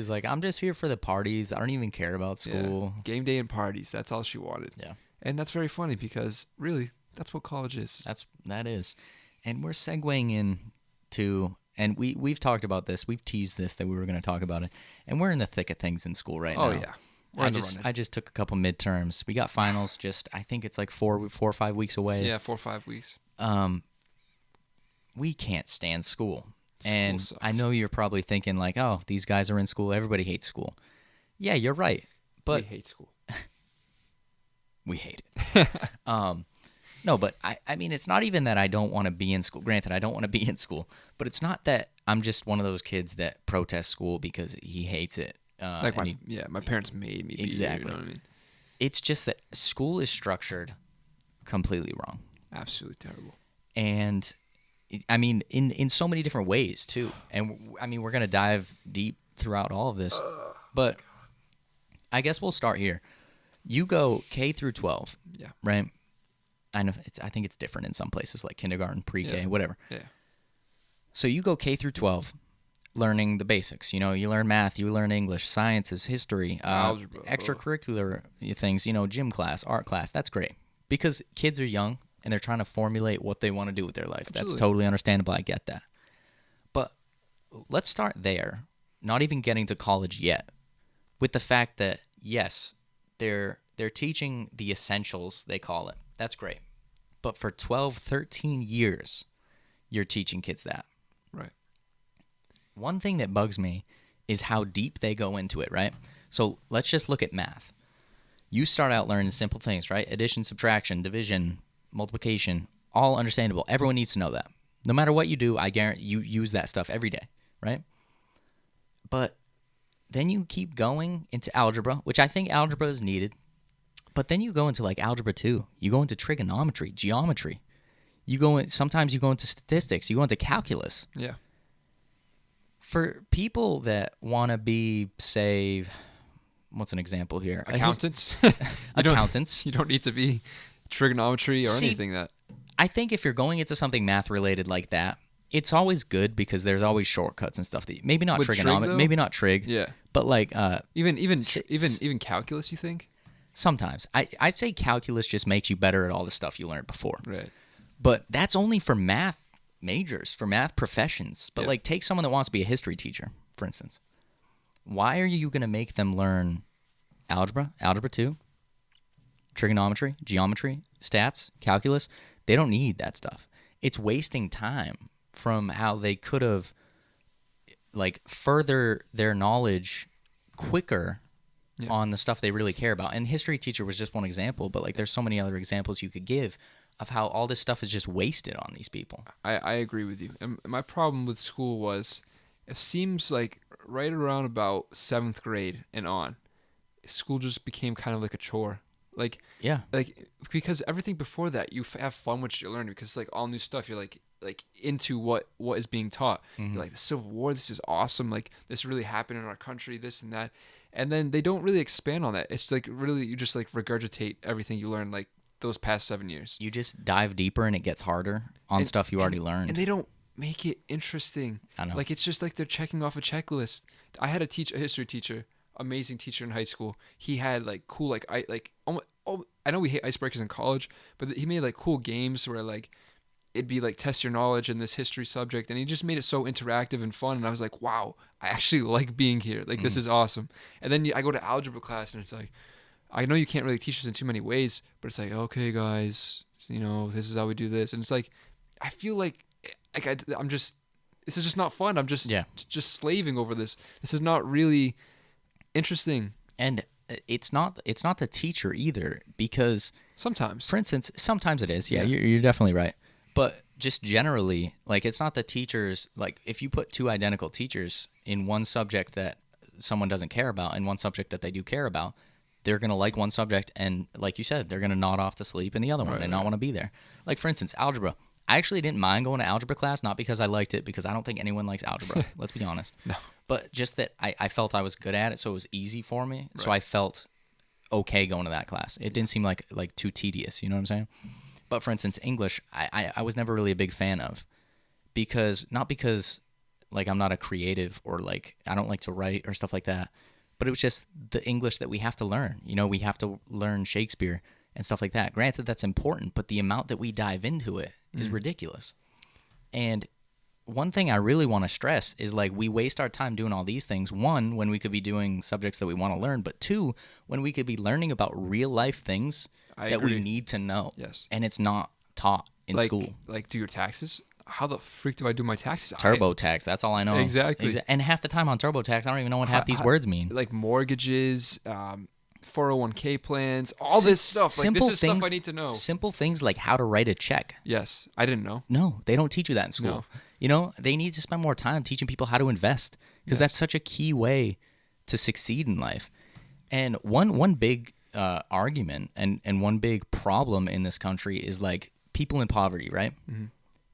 was like, I'm just here for the parties. I don't even care about school. Game day and parties. That's all she wanted. Yeah. And that's very funny because really, that's what college is. That is. And we're segueing in to, and we've talked about this. We've teased this that we were going to talk about it. And we're in the thick of things in school right now. Oh, yeah. We're in the running. I just took a couple midterms. We got finals I think it's like 4 or 5 weeks away. Yeah, 4 or 5 weeks. We can't stand school. School And sucks. I know you're probably thinking like, oh, these guys are in school. Everybody hates school. Yeah, you're right. But We hate school. we hate it. No, but I mean, it's not even that I don't want to be in school. Granted, I don't want to be in school. But it's not that I'm just one of those kids that protests school because he hates it. Like my parents made me be Exactly. here, you know what I mean? It's just that school is structured completely wrong. Absolutely terrible. And I mean, in so many different ways too. And I mean, we're gonna dive deep throughout all of this, but I guess we'll start here. You go K through 12, Yeah. right? I know. I think it's different in some places, like kindergarten, pre-K, Yeah. whatever. Yeah. So you go K through 12, learning the basics. You know, you learn math, you learn English, sciences, history, Algebra. extracurricular things. You know, gym class, art class. That's great because kids are young and they're trying to formulate what they want to do with their life. Absolutely. That's totally understandable. I get that. But let's start there, not even getting to college yet, with the fact that, yes, they're teaching the essentials, they call it. That's great. But for 12, 13 years, you're teaching kids that. Right. One thing that bugs me is how deep they go into it, right? So let's just look at math. You start out learning simple things, right? Addition, subtraction, division, multiplication, all understandable. Everyone needs to know that. No matter what you do, I guarantee you use that stuff every day, right? But then you keep going into algebra, which I think algebra is needed. But then you go into like algebra 2. You go into trigonometry, geometry. Sometimes you go into statistics. You go into calculus. Yeah. For people that want to be, say, what's an example here? Accountants. Accountants. You don't need to be trigonometry or See, anything that. I think if you're going into something math related like that, it's always good because there's always shortcuts and stuff that maybe not With trig, trigonometry, though? maybe not trig, Yeah. but like Even calculus, you think? sometimes I'd say calculus just makes you better at all the stuff you learned before. Right. But that's only for math majors, for math professions. But Yeah. like take someone that wants to be a history teacher, for instance. Why are you going to make them learn algebra 2, trigonometry, geometry, stats, calculus? They don't need that stuff. It's wasting time from how they could have like further their knowledge quicker Yeah. on the stuff they really care about. And history teacher was just one example, but like there's so many other examples you could give of how all this stuff is just wasted on these people. I agree with you. And my problem with school was it seems like right around about 7th grade and on, school just became kind of like a chore. Like Yeah. because everything before that you have fun with you're learning because it's like all new stuff. You're like into what is being taught. Mhm. You're like the Civil War, this is awesome. Like this really happened in our country, this and that. And then they don't really expand on that. It's like really you just like regurgitate everything you learned like those past 7 years. You just dive deeper and it gets harder on stuff you already learned. And they don't make it interesting. I know. Like it's just like they're checking off a checklist. I had a history teacher, amazing teacher in high school. He had like cool I know we hate icebreakers in college, but he made like cool games where like it'd be like test your knowledge in this history subject, and he just made it so interactive and fun. And I was like, wow, I actually like being here. Like this is awesome. And then I go to algebra class, and it's like, I know you can't really teach this in too many ways, but it's like, okay, guys, you know, this is how we do this, and it's like, I feel like I'm just, this is just not fun. I'm just slaving over this. This is not really interesting. And it's not the teacher either, because Sometimes. for instance, sometimes it is. Yeah, Yeah. you're definitely right. But just generally, like it's not the teachers. Like if you put two identical teachers in one subject that someone doesn't care about and one subject that they do care about, they're going to like one subject and, like you said, they're going to nod off to sleep in the other one and not want to be there. Like, for instance, algebra. I actually didn't mind going to algebra class, not because I liked it, because I don't think anyone likes algebra. Let's be honest. No. But just that I felt I was good at it, so it was easy for me. So Right. I felt okay going to that class. It didn't seem like too tedious, you know what I'm saying? But for instance, English, I was never really a big fan of, because not because like I'm not a creative or like I don't like to write or stuff like that. But it was just the English that we have to learn. You know, we have to learn Shakespeare and stuff like that. Granted, that's important, but the amount that we dive into it is ridiculous. And one thing I really want to stress is like we waste our time doing all these things. One, when we could be doing subjects that we want to learn, but two, when we could be learning about real life things I that we agree. need to know. Yes. And it's not taught in like, school. Like, do your taxes? How the freak do I do my taxes? TurboTax, that's all I know. Exactly. And half the time on TurboTax, I don't even know what half these words mean. Like mortgages, 401k plans, all this stuff. Like, this is stuff I need to know. Simple things like how to write a check. Yes, I didn't know. No, they don't teach you that in school. No. You know, they need to spend more time teaching people how to invest because that's such a key way to succeed in life. And one big argument and one big problem in this country is like people in poverty, right? Mm-hmm.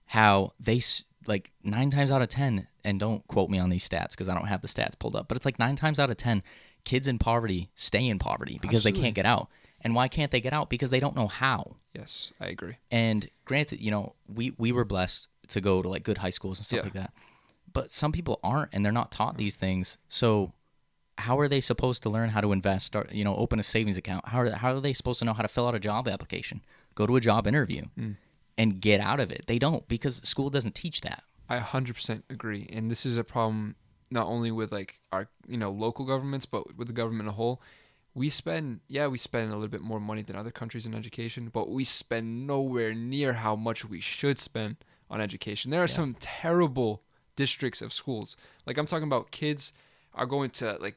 How they like 9 times out of 10, and don't quote me on these stats because I don't have the stats pulled up, but it's like 9 times out of 10, kids in poverty stay in poverty because they can't get out. And why can't they get out? Because they don't know how. Yes, I agree. And granted, you know, we were blessed to go to like good high schools and stuff like that. But some people aren't, and they're not taught these things. So how are they supposed to learn how to invest, start, you know, open a savings account? How are they supposed to know how to fill out a job application, go to a job interview, and get out of it? They don't, because school doesn't teach that. I 100% agree. And this is a problem not only with like our, you know, local governments, but with the government as a whole. We spend a little bit more money than other countries in education, but we spend nowhere near how much we should spend on education. There are some terrible districts of schools. Like, I'm talking about kids are going to like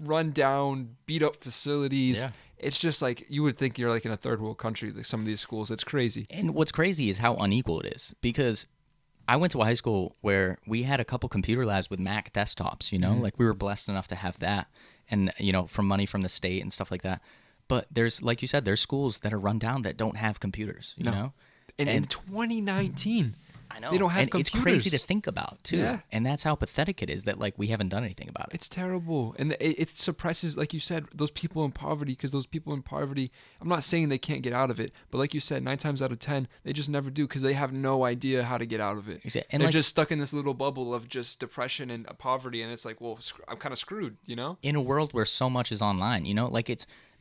run down, beat up facilities. Yeah. It's just like you would think you're like in a third world country, like some of these schools. It's crazy. And what's crazy is how unequal it is, because I went to a high school where we had a couple computer labs with Mac desktops, you know, like we were blessed enough to have that, and, you know, from money from the state and stuff like that. But there's, like you said, there's schools that are run down that don't have computers, you know? And in 2019, I know. they don't have and computers. It's crazy to think about, too. Yeah. And that's how pathetic it is that, like, we haven't done anything about it. It's terrible. And it suppresses, like you said, those people in poverty, because those people in poverty, I'm not saying they can't get out of it, but like you said, 9 times out of 10, they just never do because they have no idea how to get out of it. Exactly. And they're like, just stuck in this little bubble of just depression and poverty, and it's like, well, I'm kind of screwed, you know? in a world where so much is online, you know, like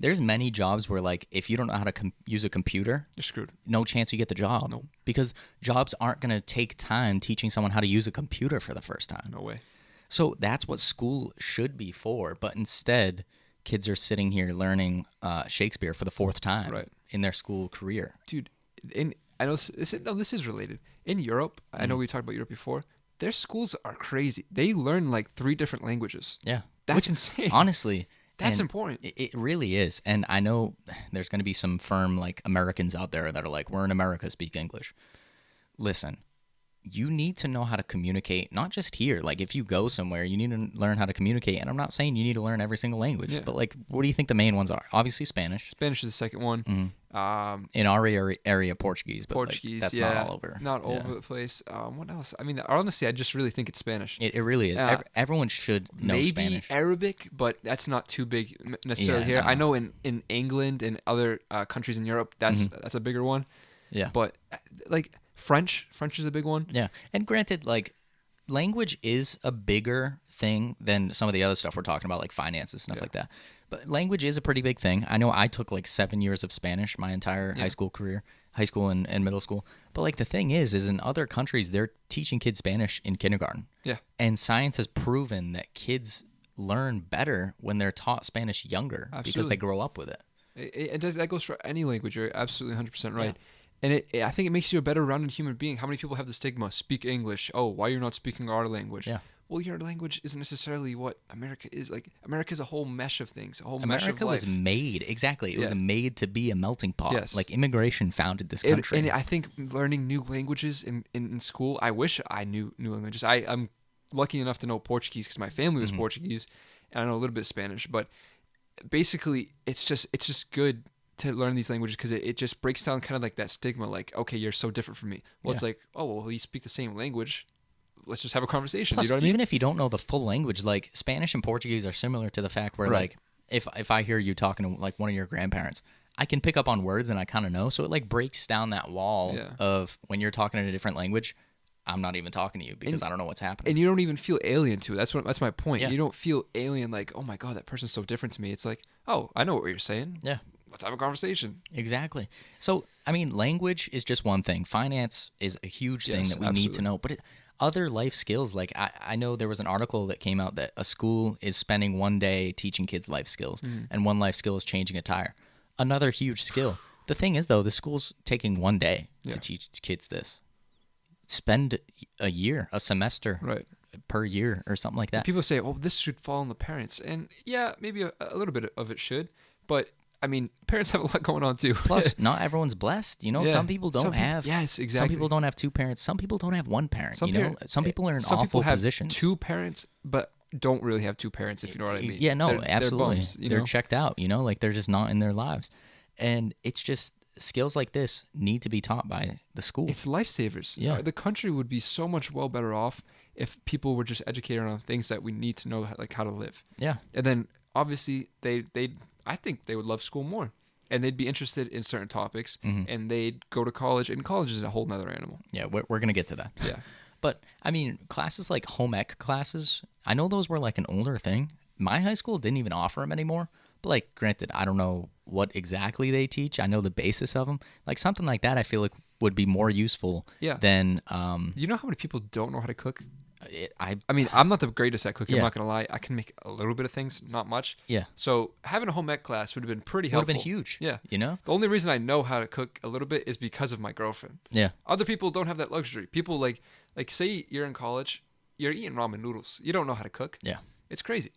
there's many jobs where, like, if you don't know how to use a computer, You're screwed. no chance you get the job. Nope. Because jobs aren't going to take time teaching someone how to use a computer for the first time. No way. So that's what school should be for. But instead, kids are sitting here learning Shakespeare for the 4th time in their school career. Dude, I know this is related. In Europe, I know we talked about Europe before. Their schools are crazy. They learn like 3 different languages. Yeah. That's insane. Honestly. That's and important. It really is. And I know there's going to be some firm, like, Americans out there that are like, we're in America, speak English. Listen, you need to know how to communicate, not just here. Like, if you go somewhere, you need to learn how to communicate. And I'm not saying you need to learn every single language, but, like, what do you think the main ones are? Obviously, Spanish. Spanish is the second one. In our area, Portuguese, but Portuguese, like, that's not all over. Not all over the place. What else? I mean, honestly, I just really think it's Spanish. It really is. Everyone should know Maybe Spanish. Arabic, but that's not too big necessarily Yeah, here. no. I know in England and other countries in Europe, that's a bigger one. Yeah. But like French is a big one. Yeah. And granted, like, language is a bigger thing than some of the other stuff we're talking about, like finance and stuff like that. But language is a pretty big thing. I know I took like 7 years of Spanish my entire high school career, high school and middle school. But like the thing is in other countries, they're teaching kids Spanish in kindergarten. Yeah. And science has proven that kids learn better when they're taught Spanish younger because they grow up with it. That goes for any language. You're absolutely 100% right. And I think it makes you a better rounded human being. How many people have the stigma? Speak English. Oh, why you're not speaking our language? Yeah. Well, your language isn't necessarily what America is. Like, America's a whole mesh of things, a whole mesh of life. America was made, exactly. It was made to be a melting pot. Yes. Like, immigration founded this country. And I think learning new languages in school, I wish I knew new languages. I'm lucky enough to know Portuguese because my family was Portuguese, and I know a little bit of Spanish. But basically, it's just good to learn these languages because it just breaks down kind of like that stigma, like, okay, you're so different from me. Well, it's like, oh, well, you speak the same language. Let's just have a conversation. Plus, you know what I mean? even if you don't know the full language, like Spanish and Portuguese are similar to the fact where, like, if I hear you talking to like one of your grandparents, I can pick up on words and I kind of know. So it like breaks down that wall of when you're talking in a different language. I'm not even talking to you because I don't know what's happening. And you don't even feel alien to it. That's my point. Yeah. You don't feel alien like, oh my god, that person's so different to me. It's like, oh, I know what you're saying. Yeah. Let's have a conversation. Exactly. So, I mean, language is just one thing. Finance is a huge thing Yes, that we need to absolutely. know. But other life skills, like I know there was an article that came out that a school is spending one day teaching kids life skills, and one life skill is changing a tire. Another huge skill. The thing is, though, the school's taking one day Yeah. to teach kids this. Spend a year, a semester Right. per year or something like that. People say, oh, this should fall on the parents. And yeah, maybe a little bit of it should. But I mean, parents have a lot going on too. Plus, not everyone's blessed. You know, Yeah. some people don't Some peop- have. yes, Some exactly. people don't have two parents. Some people don't have one parent. Some you know, parent- some people are in Some people awful have positions. two parents, but don't really have two parents, if you know what I mean. Yeah, no, They're absolutely. bums, you They're know? checked out. You know, like they're just not in their lives, and it's just skills like this need to be taught by the school. It's lifesavers. Yeah. The country would be so much well better off if people were just educated on things that we need to know, like how to live. Yeah, And then obviously I think they would love school more, and they'd be interested in certain topics, Mhm. and they'd go to college. And college is a whole nother animal. yeah, we're gonna get to that. Yeah. But I mean, classes like home ec classes, I know those were like an older thing. My high school didn't even offer them anymore. But like, granted, I don't know what exactly they teach. I know the basis of them. Like something like that, I feel like would be more useful Yeah. than You know how many people don't know how to cook? I I mean, I'm not the greatest at cooking. Yeah. I'm not gonna lie. I can make a little bit of things, not much. yeah So having a home ec class would have been pretty would have helpful. been huge. Yeah. You know. The only reason I know how to cook a little bit is because of my girlfriend. Yeah. Other people don't have that luxury. People like say you're in college, you're eating ramen noodles. You don't know how to cook. Yeah. It's crazy.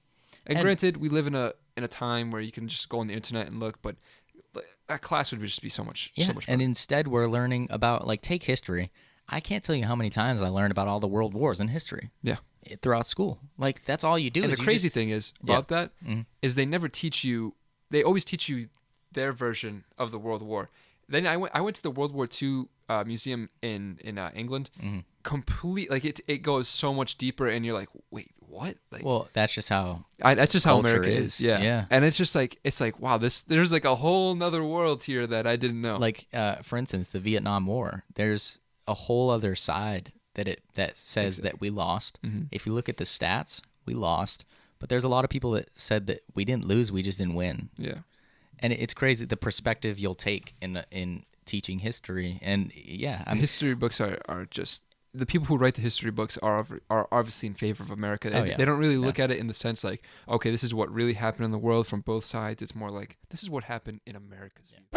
And And- granted, we live in a time where you can just go on the internet and look, but that class would just be so much Yeah, so much and better. instead we're learning about like take history. I can't tell you how many times I learned about all the world wars in history Yeah. throughout school. Like that's all you do. And is the you crazy just- thing is Yeah. about that Mhm. is they never teach you. They always teach you their version of the World War. Then I went to the World War II museum in England. Mhm. Complete like it goes so much deeper, and you're like, wait, what? Like, Well, that's just how. that's just how culture America is, is. Yeah. yeah. And it's just like wow, there's like a whole nother world here that I didn't know. Like for instance, the Vietnam War. There's a whole other side that says that we lost. Mhm. If you look at the stats, we lost. But there's a lot of people that said that we didn't lose, we just didn't win. Yeah. And it's crazy the perspective you'll take in teaching history. And yeah, The history books are just the people who write the history books are obviously in favor of America. Oh, And yeah. They don't really look at it in the sense like, okay, this is what really happened in the world from both sides. It's more like this is what happened in America's view.